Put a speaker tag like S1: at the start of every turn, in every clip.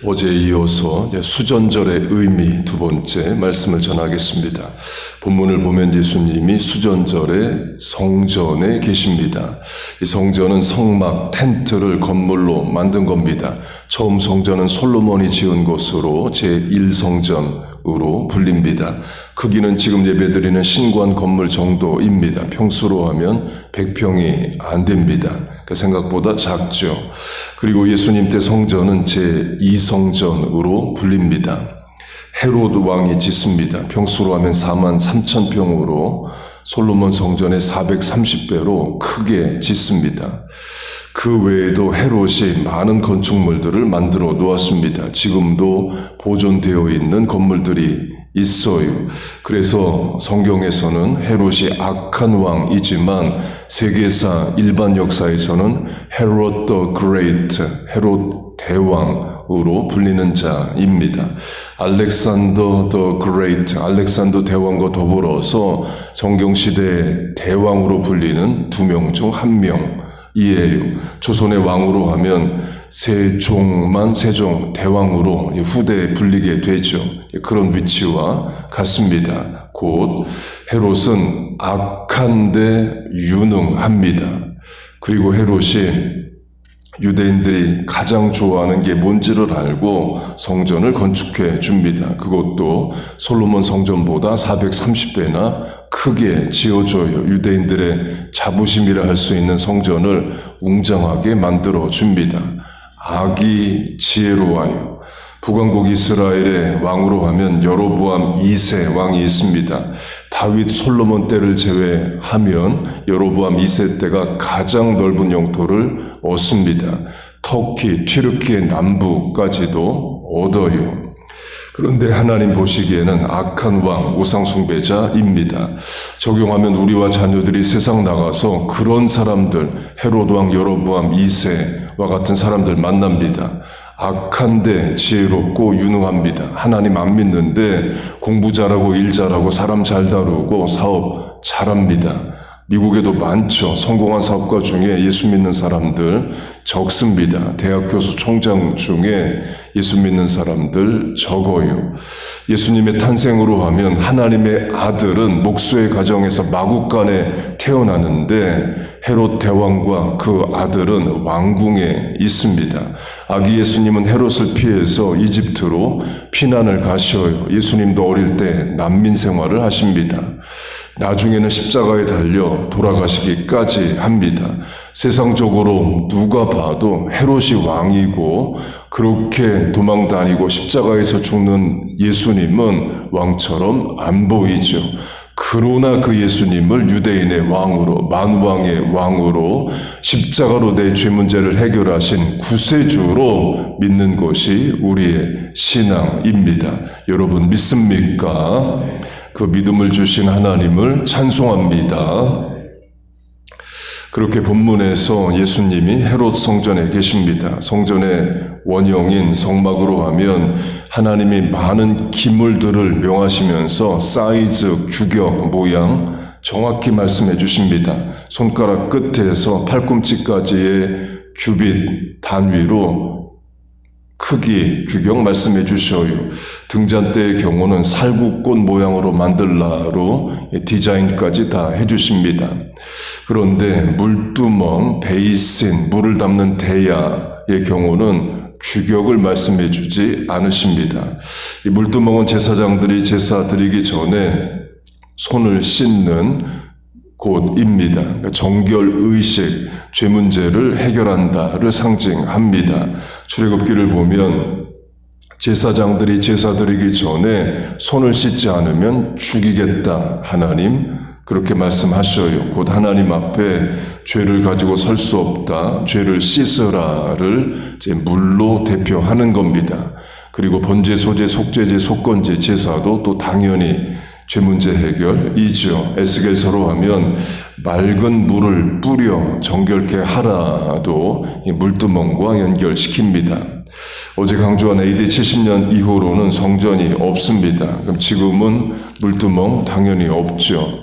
S1: 어제에 이어서 수전절의 의미 두 번째 말씀을 전하겠습니다. 본문을 보면 예수님이 수전절의 성전에 계십니다. 이 성전은 성막, 텐트를 건물로 만든 겁니다. 처음 성전은 솔로몬이 지은 것으로 제1성전으로 불립니다. 크기는 지금 예배드리는 신관 건물 정도입니다. 평수로 하면 100평이 안 됩니다. 생각보다 작죠. 그리고 예수님 때 성전은 제2성전으로 불립니다. 헤로드 왕이 짓습니다. 평수로 하면 43,000평으로 솔로몬 성전의 430배로 크게 짓습니다. 그 외에도 헤롯이 많은 건축물들을 만들어 놓았습니다. 지금도 보존되어 있는 건물들이 있어요. 그래서 성경에서는 헤롯이 악한 왕이지만 세계사 일반 역사에서는 헤롯 더 그레이트, 헤롯 대왕으로 불리는 자입니다. 알렉산더 더 그레이트, 알렉산더 대왕과 더불어서 성경시대의 대왕으로 불리는 두 명 중 한 명이에요. 조선의 왕으로 하면 세종 대왕으로 후대에 불리게 되죠. 그런 위치와 같습니다. 곧 헤롯은 악한데 유능합니다. 그리고 헤롯이 유대인들이 가장 좋아하는 게 뭔지를 알고 성전을 건축해 줍니다. 그것도 솔로몬 성전보다 430배나 크게 지어줘요. 유대인들의 자부심이라 할 수 있는 성전을 웅장하게 만들어 줍니다. 악이 지혜로워요. 북왕국 이스라엘의 왕으로 하면 여로보암 2세 왕이 있습니다. 다윗 솔로몬 때를 제외하면 여로보암 2세 때가 가장 넓은 영토를 얻습니다. 터키, 튀르키의 남부까지도 얻어요. 그런데 하나님 보시기에는 악한 왕, 우상숭배자입니다. 적용하면 우리와 자녀들이 세상 나가서 그런 사람들, 헤롯 왕, 여로보암 2세와 같은 사람들 만납니다. 악한데 지혜롭고 유능합니다. 하나님 안 믿는데 공부 잘하고 일 잘하고 사람 잘 다루고 사업 잘합니다. 미국에도 많죠. 성공한 사업가 중에 예수 믿는 사람들 적습니다. 대학 교수 총장 중에 예수 믿는 사람들 적어요. 예수님의 탄생으로 하면 하나님의 아들은 목수의 가정에서 마구간에 태어나는데 헤롯 대왕과 그 아들은 왕궁에 있습니다. 아기 예수님은 헤롯을 피해서 이집트로 피난을 가셔요. 예수님도 어릴 때 난민 생활을 하십니다. 나중에는 십자가에 달려 돌아가시기까지 합니다. 세상적으로 누가 봐도 헤롯이 왕이고 그렇게 도망다니고 십자가에서 죽는 예수님은 왕처럼 안 보이죠. 그러나 그 예수님을 유대인의 왕으로, 만왕의 왕으로 십자가로 내 죄 문제를 해결하신 구세주로 믿는 것이 우리의 신앙입니다. 여러분 믿습니까? 그 믿음을 주신 하나님을 찬송합니다. 그렇게 본문에서 예수님이 헤롯 성전에 계십니다. 성전의 원형인 성막으로 하면 하나님이 많은 기물들을 명하시면서 사이즈, 규격, 모양 정확히 말씀해 주십니다. 손가락 끝에서 팔꿈치까지의 규빗 단위로 크기, 규격 말씀해 주셔요. 등잔대의 경우는 살구꽃 모양으로 만들라로 디자인까지 다 해주십니다. 그런데 물두멍, 베이신, 물을 담는 대야의 경우는 규격을 말씀해 주지 않으십니다. 이 물두멍은 제사장들이 제사 드리기 전에 손을 씻는 곳입니다. 정결의식, 죄 문제를 해결한다를 상징합니다. 출애굽기를 보면 제사장들이 제사 드리기 전에 손을 씻지 않으면 죽이겠다. 하나님 그렇게 말씀하셔요. 곧 하나님 앞에 죄를 가지고 설 수 없다. 죄를 씻으라를 물로 대표하는 겁니다. 그리고 번제, 소제, 속죄제, 속건제 제사도 또 당연히 죄 문제 해결이죠. 에스겔서로 하면 맑은 물을 뿌려 정결케 하라도 이 물두멍과 연결시킵니다. 어제 강조한 AD 70년 이후로는 성전이 없습니다. 그럼 지금은 물두멍 당연히 없죠.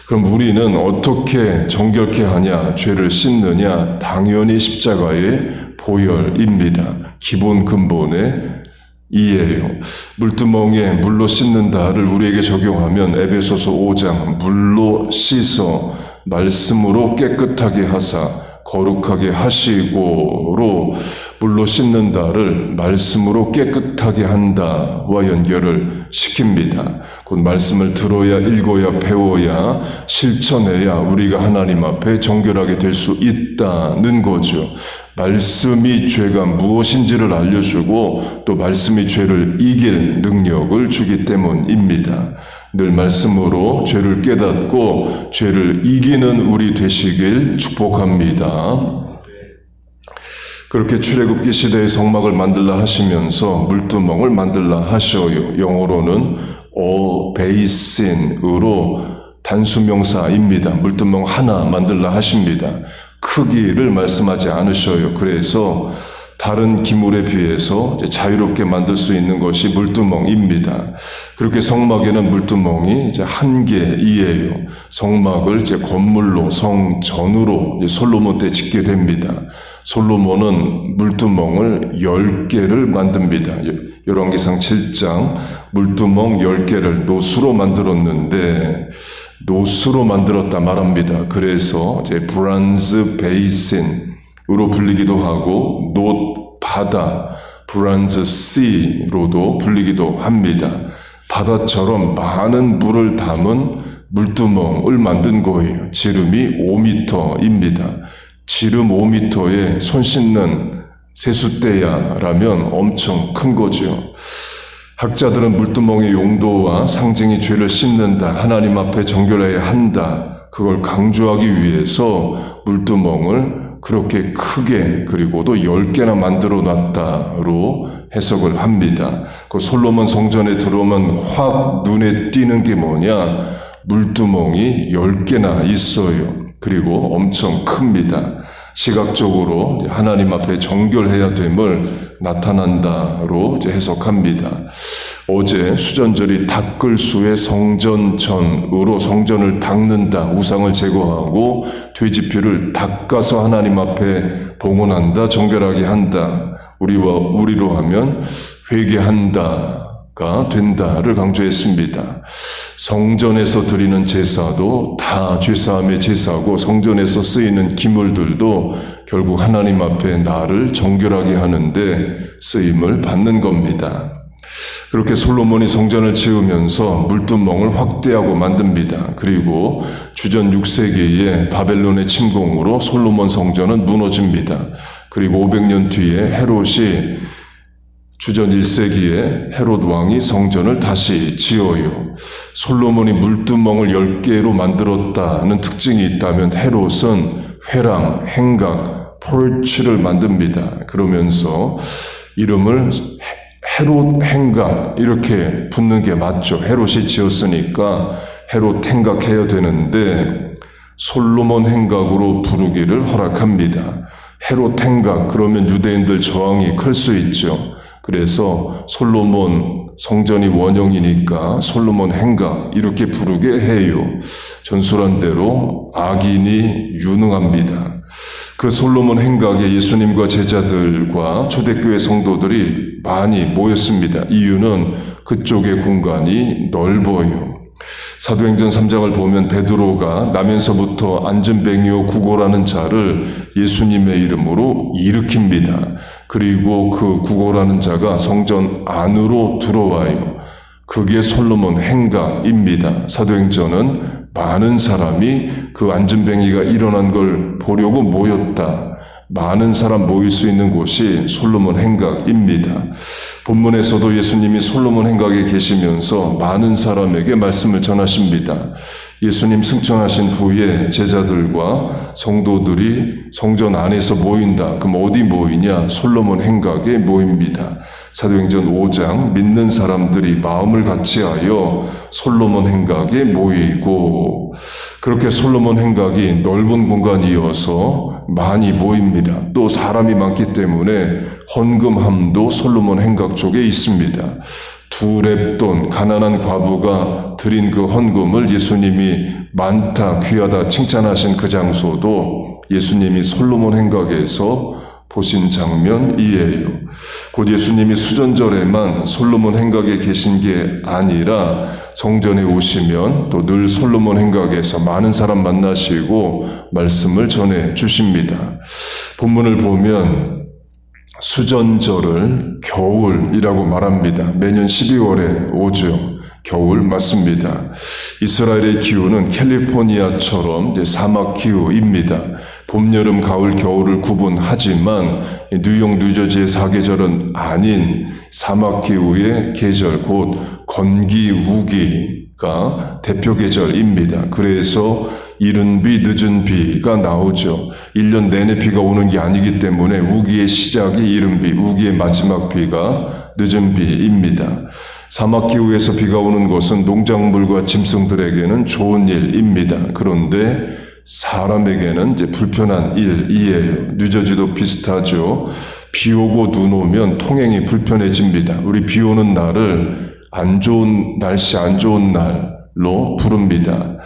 S1: 그럼 우리는 어떻게 정결케 하냐, 죄를 씻느냐? 당연히 십자가에 보혈입니다. 기본 근본의 이에요. 물두멍에 물로 씻는다를 우리에게 적용하면 에베소서 5장 물로 씻어 말씀으로 깨끗하게 하사 거룩하게 하시고로 물로 씻는다를 말씀으로 깨끗하게 한다와 연결을 시킵니다. 곧 말씀을 들어야 읽어야 배워야 실천해야 우리가 하나님 앞에 정결하게 될 수 있다는 거죠. 말씀이 죄가 무엇인지를 알려주고 또 말씀이 죄를 이길 능력을 주기 때문입니다. 늘 말씀으로 죄를 깨닫고 죄를 이기는 우리 되시길 축복합니다. 그렇게 출애굽기 시대의 성막을 만들라 하시면서 물두멍을 만들라 하셔요. 영어로는 베이신으로 단수명사입니다. 물두멍 하나 만들라 하십니다. 크기를 말씀하지 않으셔요. 그래서 다른 기물에 비해서 자유롭게 만들 수 있는 것이 물두멍입니다. 그렇게 성막에는 물두멍이 한 개이에요. 성막을 건물로 성전으로 솔로몬 때 짓게 됩니다. 솔로몬은 물두멍을 10개를 만듭니다. 열왕기상 7장 물두멍 10개를 노수로 만들었는데 노수로 만들었다 말합니다. 그래서 브란즈 베이신으로 불리기도 하고 놋 바다 브란즈 씨로도 불리기도 합니다. 바다처럼 많은 물을 담은 물두멍을 만든 거예요. 지름이 5m입니다. 지름 5m에 손 씻는 세숫대야라면 엄청 큰 거죠. 학자들은 물두멍의 용도와 상징이 죄를 씻는다, 하나님 앞에 정결해야 한다, 그걸 강조하기 위해서 물두멍을 그렇게 크게 그리고도 10개나 만들어 놨다로 해석을 합니다. 그 솔로몬 성전에 들어오면 확 눈에 띄는 게 뭐냐? 물두멍이 10개나 있어요. 그리고 엄청 큽니다. 시각적으로 하나님 앞에 정결해야 됨을 나타난다로 해석합니다. 어제 수전절이 닦을 수의 성전천으로 성전을 닦는다, 우상을 제거하고 돼지피를 닦아서 하나님 앞에 봉헌한다, 정결하게 한다, 우리로 하면 회개한다가 된다를 강조했습니다. 성전에서 드리는 제사도 다 죄사함의 제사고 성전에서 쓰이는 기물들도 결국 하나님 앞에 나를 정결하게 하는데 쓰임을 받는 겁니다. 그렇게 솔로몬이 성전을 지으면서 물두멍을 확대하고 만듭니다. 그리고 주전 6세기에 바벨론의 침공으로 솔로몬 성전은 무너집니다. 그리고 500년 뒤에 헤롯이 주전 1세기에 헤롯 왕이 성전을 다시 지어요. 솔로몬이 물두멍을 10개로 만들었다는 특징이 있다면 헤롯은 회랑, 행각, 폴치를 만듭니다. 그러면서 이름을 헤롯 행각 이렇게 붙는 게 맞죠. 헤롯이 지었으니까 헤롯 행각해야 되는데 솔로몬 행각으로 부르기를 허락합니다. 헤롯 행각 그러면 유대인들 저항이 클 수 있죠. 그래서 솔로몬 성전이 원형이니까 솔로몬 행각 이렇게 부르게 해요. 전술한 대로 악인이 유능합니다. 그 솔로몬 행각에 예수님과 제자들과 초대교회 성도들이 많이 모였습니다. 이유는 그쪽의 공간이 넓어요. 사도행전 3장을 보면 베드로가 나면서부터 안전뱅이요 구고라는 자를 예수님의 이름으로 일으킵니다. 그리고 그 구고라는 자가 성전 안으로 들어와요. 그게 솔로몬 행각입니다. 사도행전은 많은 사람이 그 안전뱅이가 일어난 걸 보려고 모였다. 많은 사람 모일 수 있는 곳이 솔로몬 행각입니다. 본문에서도 예수님이 솔로몬 행각에 계시면서 많은 사람에게 말씀을 전하십니다. 예수님 승천하신 후에 제자들과 성도들이 성전 안에서 모인다. 그럼 어디 모이냐? 솔로몬 행각에 모입니다. 사도행전 5장 믿는 사람들이 마음을 같이하여 솔로몬 행각에 모이고 그렇게 솔로몬 행각이 넓은 공간이어서 많이 모입니다. 또 사람이 많기 때문에 헌금함도 솔로몬 행각 쪽에 있습니다. 두 렙돈 가난한 과부가 드린 그 헌금을 예수님이 많다 귀하다 칭찬하신 그 장소도 예수님이 솔로몬 행각에서 보신 장면이에요. 곧 예수님이 수전절에만 솔로몬 행각에 계신 게 아니라 성전에 오시면 또 늘 솔로몬 행각에서 많은 사람 만나시고 말씀을 전해 주십니다. 본문을 보면 수전절을 겨울이라고 말합니다. 매년 12월에 오죠. 겨울 맞습니다. 이스라엘의 기후는 캘리포니아처럼 사막 기후입니다. 봄, 여름, 가을, 겨울을 구분하지만 뉴욕, 뉴저지의 사계절은 아닌 사막 기후의 계절, 곧 건기, 우기가 대표 계절입니다. 그래서 이른 비, 늦은 비가 나오죠. 1년 내내 비가 오는 게 아니기 때문에 우기의 시작이 이른 비, 우기의 마지막 비가 늦은 비입니다. 사막 기후에서 비가 오는 것은 농작물과 짐승들에게는 좋은 일입니다. 그런데 사람에게는 이제 불편한 일이에요. 뉴저지도 비슷하죠. 비 오고 눈 오면 통행이 불편해집니다. 우리 비 오는 날을 안 좋은 날씨, 안 좋은 날로 부릅니다.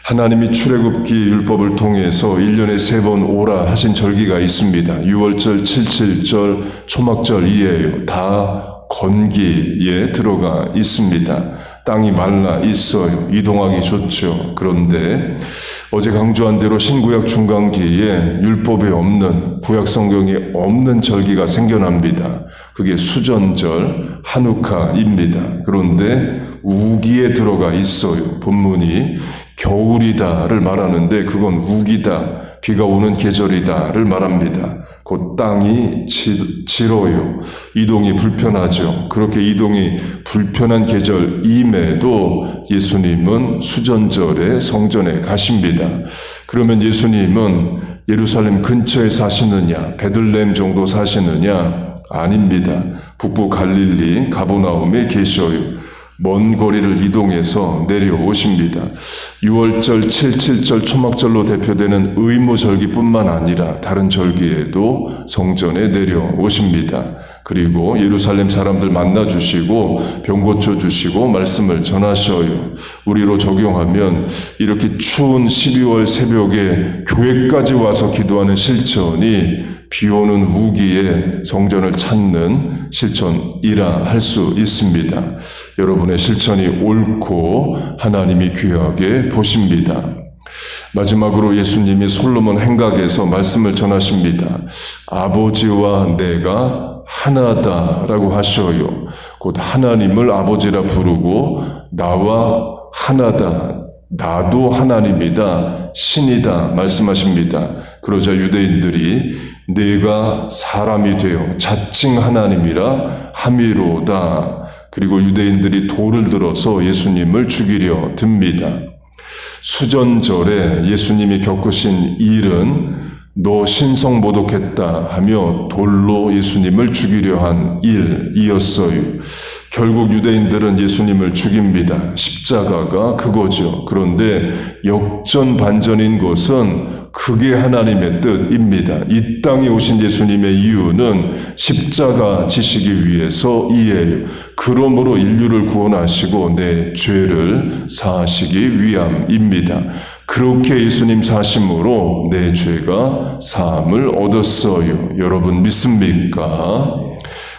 S1: 하나님이 출애굽기 율법을 통해서 1년에 3번 오라 하신 절기가 있습니다. 6월절, 77절, 초막절이에요. 다 건기에 들어가 있습니다. 땅이 말라 있어요. 이동하기 좋죠. 그런데 어제 강조한 대로 신구약 중간기에 율법에 없는, 구약 성경에 없는 절기가 생겨납니다. 그게 수전절, 하누카입니다. 그런데 우기에 들어가 있어요. 본문이 겨울이다를 말하는데 그건 우기다, 비가 오는 계절이다를 말합니다. 곧 땅이 지러요. 이동이 불편하죠. 그렇게 이동이 불편한 계절임에도 예수님은 수전절에 성전에 가십니다. 그러면 예수님은 예루살렘 근처에 사시느냐, 베들레헴 정도 사시느냐? 아닙니다. 북부 갈릴리 가버나움에 계셔요. 먼 거리를 이동해서 내려오십니다. 6월절, 77절, 초막절로 대표되는 의무절기뿐만 아니라 다른 절기에도 성전에 내려오십니다. 그리고 예루살렘 사람들 만나주시고 병 고쳐주시고 말씀을 전하셔요. 우리로 적용하면 이렇게 추운 12월 새벽에 교회까지 와서 기도하는 실천이 비 오는 우기에 성전을 찾는 실천이라 할 수 있습니다. 여러분의 실천이 옳고 하나님이 귀하게 보십니다. 마지막으로 예수님이 솔로몬 행각에서 말씀을 전하십니다. 아버지와 내가 하나다라고 하셔요. 곧 하나님을 아버지라 부르고 나와 하나다, 나도 하나님이다, 신이다 말씀하십니다. 그러자 유대인들이 내가 사람이 되어 자칭 하나님이라 함이로다. 그리고 유대인들이 돌을 들어서 예수님을 죽이려 듭니다. 수전절에 예수님이 겪으신 일은 너 신성 모독했다 하며 돌로 예수님을 죽이려 한 일이었어요. 결국 유대인들은 예수님을 죽입니다. 십자가가 그거죠. 그런데 역전반전인 것은 그게 하나님의 뜻입니다. 이 땅에 오신 예수님의 이유는 십자가 지시기 위해서이에요. 그러므로 인류를 구원하시고 내 죄를 사하시기 위함입니다. 그렇게 예수님 사심으로 내 죄가 사함을 얻었어요. 여러분 믿습니까?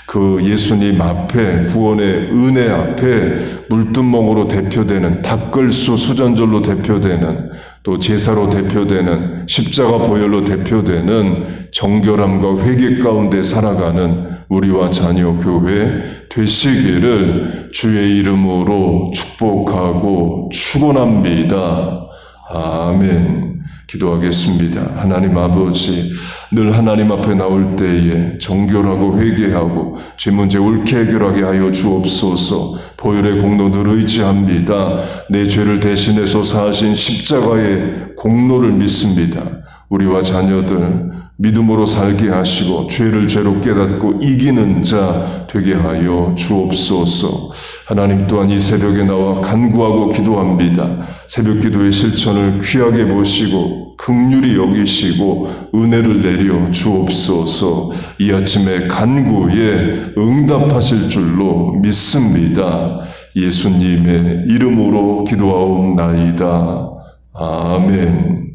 S1: 그 예수님 앞에, 구원의 은혜 앞에 물두멍으로 대표되는, 닭글수 수전절로 대표되는, 또 제사로 대표되는, 십자가 보혈로 대표되는 정결함과 회개 가운데 살아가는 우리와 자녀 교회 되시기를 주의 이름으로 축복하고 축원합니다. 아멘. 기도하겠습니다. 하나님 아버지, 늘 하나님 앞에 나올 때에 정결하고 회개하고 죄 문제 옳게 해결하게 하여 주옵소서. 보혈의 공로를 의지합니다. 내 죄를 대신해서 사하신 십자가의 공로를 믿습니다. 우리와 자녀들 믿음으로 살게 하시고 죄를 죄로 깨닫고 이기는 자 되게 하여 주옵소서. 하나님 또한 이 새벽에 나와 간구하고 기도합니다. 새벽 기도의 실천을 귀하게 보시고 긍휼히 여기시고 은혜를 내려 주옵소서. 이 아침에 간구에 응답하실 줄로 믿습니다. 예수님의 이름으로 기도하옵나이다. 아멘.